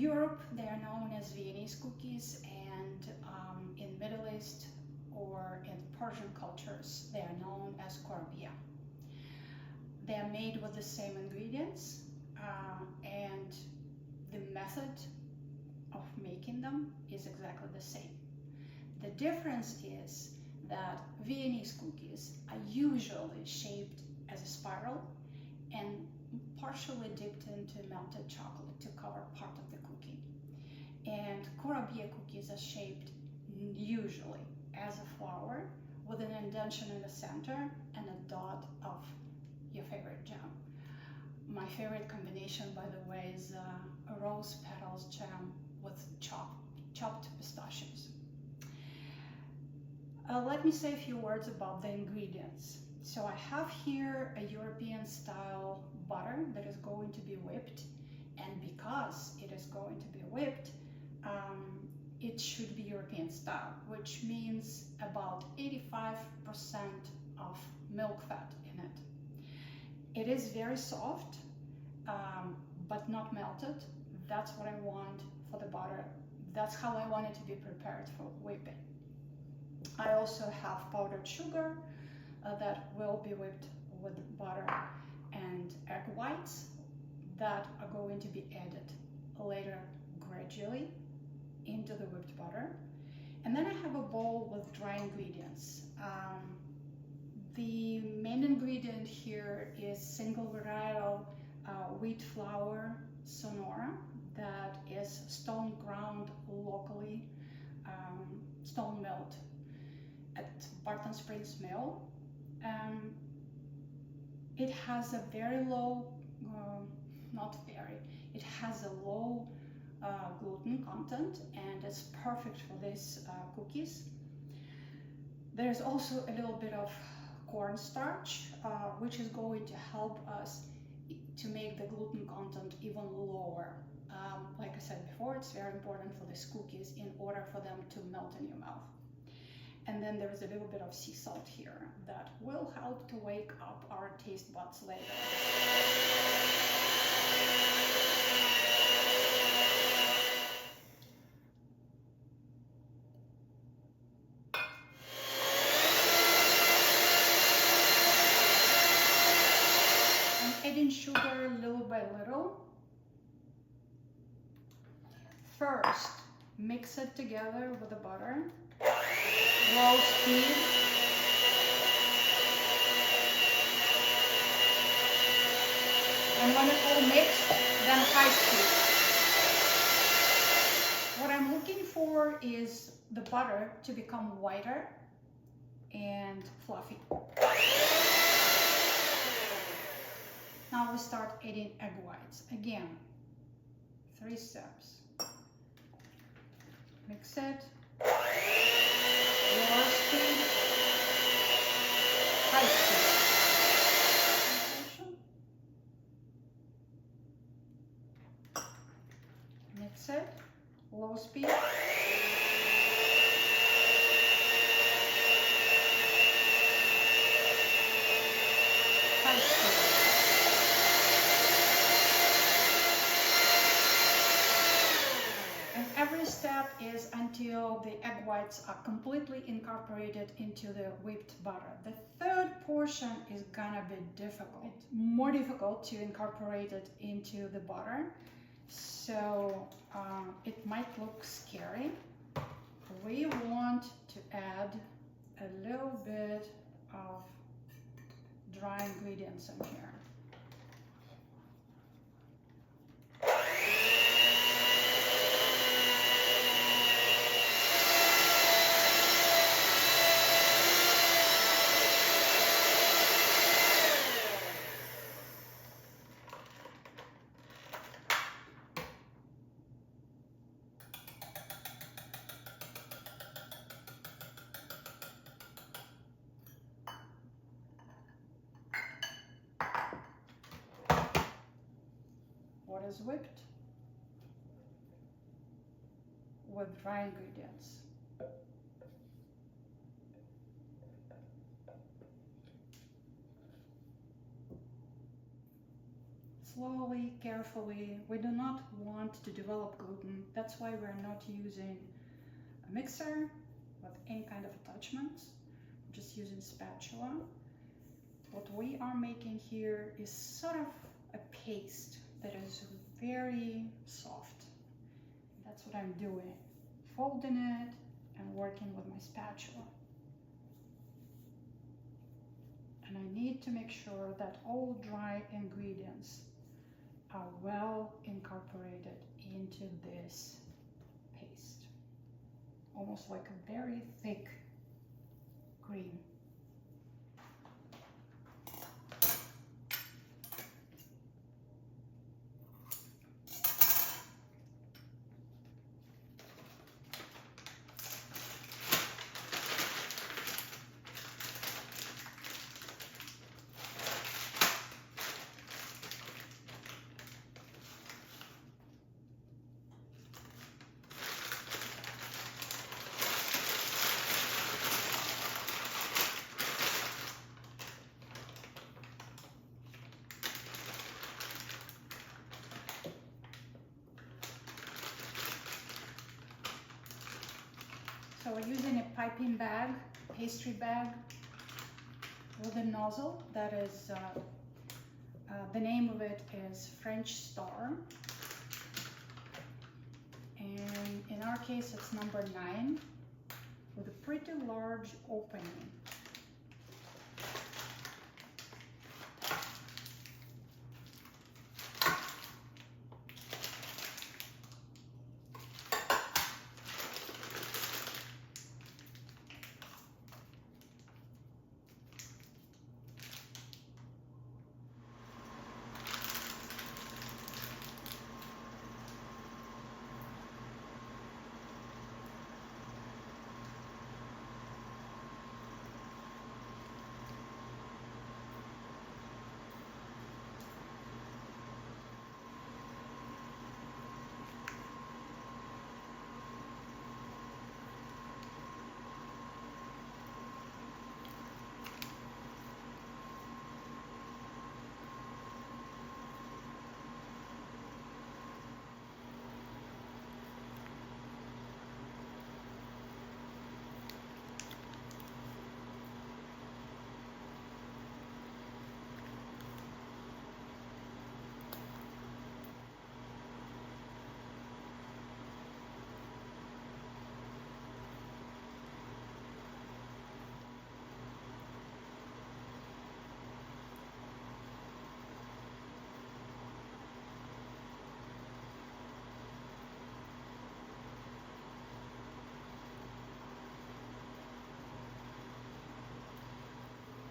Europe, they are known as Viennese cookies, and in Middle East or in Persian cultures, they are known as Kurabiye. They are made with the same ingredients, and the method of making them is exactly the same. The difference is that Viennese cookies are usually shaped as a spiral and partially dipped into melted chocolate to cover part of the cookie. And Kurabiye cookies are shaped usually as a flower with an indentation in the center and a dot of your favorite jam. My favorite combination, by the way, is a rose petals jam with chopped pistachios. Let me say a few words about the ingredients. So I have here a European style butter that is going to be whipped, and because it is going to be whipped, it should be European style, which means about 85% of milk fat in it. It is very soft, but not melted. That's what I want for the butter. That's how I want it to be prepared for whipping. I also have powdered sugar that will be whipped with butter, and egg whites that are going to be added later gradually into the whipped butter. And then I have a bowl with dry ingredients. The main ingredient here is single varietal wheat flour Sonora that is stone ground locally, stone milled at Barton Springs Mill. It has a very low, it has a low gluten content, and it's perfect for these cookies. There's also a little bit of cornstarch, which is going to help us to make the gluten content even lower. Like I said before, it's very important for these cookies in order for them to melt in your mouth. And then there's a little bit of sea salt here that will help to wake up our taste buds later. I'm adding sugar little by little. First, mix it together with the butter. Low speed. And when it's all mixed, then high speed. What I'm looking for is the butter to become whiter and fluffy. Now we start adding egg whites. Again, 3 steps. Mix it. Low speed, high speed. Mix it, low speed. High speed. And every step is until the egg whites are completely incorporated into the whipped butter. The third portion is gonna be difficult. It's more difficult to incorporate it into the butter, so it might look scary. We want to add a little bit of dry ingredients in here. What is whipped with dry ingredients. slowly, carefully. We do not want to develop gluten. That's why we're not using a mixer with any kind of attachments. We're just using spatula. What we are making here is sort of a paste that is very soft. That's what I'm doing. Folding it and working with my spatula. And I need to make sure that all dry ingredients are well incorporated into this paste. Almost like a very thick cream. So we're using a piping bag, pastry bag, with a nozzle. That is, the name of it is French Star. And in our case, it's number 9, with a pretty large opening.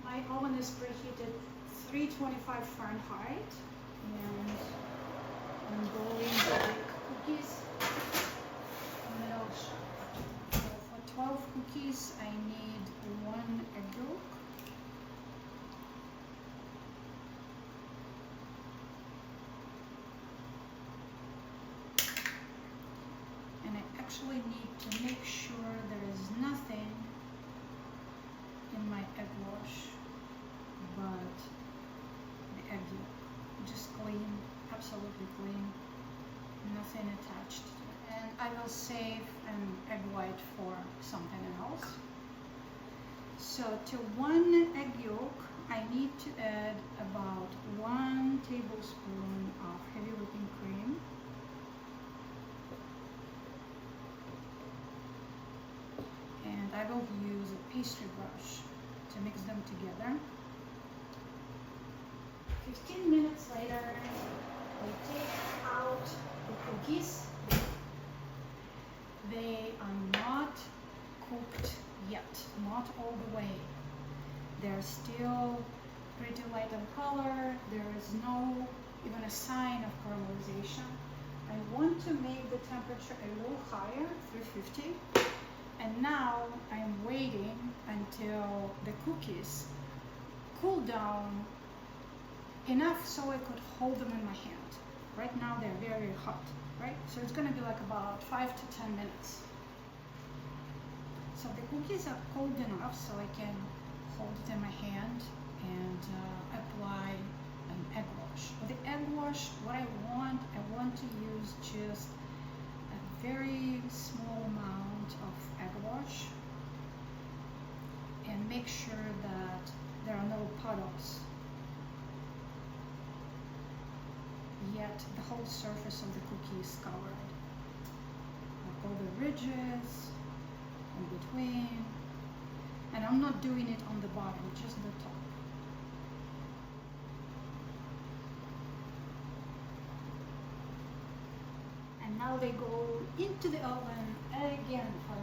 My oven is preheated 325 Fahrenheit, and I'm going to bake cookies. So for 12 cookies, I need 1 egg yolk, and I actually need to make sure there is nothing in my egg wash but the egg yolk. Just clean, absolutely clean, nothing attached to it. And I will save an egg white for something else. So to 1 egg yolk, I need to add about 1 tablespoon of heavy whipping cream. And I will use a pastry brush to mix them together. 15 minutes later, we take out the cookies. They are not cooked yet, not all the way. They're still pretty light in color. There is no even a sign of caramelization. I want to make the temperature a little higher, 350. And now I'm waiting until the cookies cool down enough so I could hold them in my hand. Right now they're very, very hot, right? So it's gonna be like about 5 to 10 minutes. So the cookies are cold enough so I can hold it in my hand and apply a egg wash. For the egg wash, what I want to use just a very small amount of egg wash and make sure that there are no puddles, yet the whole surface of the cookie is covered. Like all the ridges in between, and I'm not doing it on the bottom, just the top. And now they go into the oven again for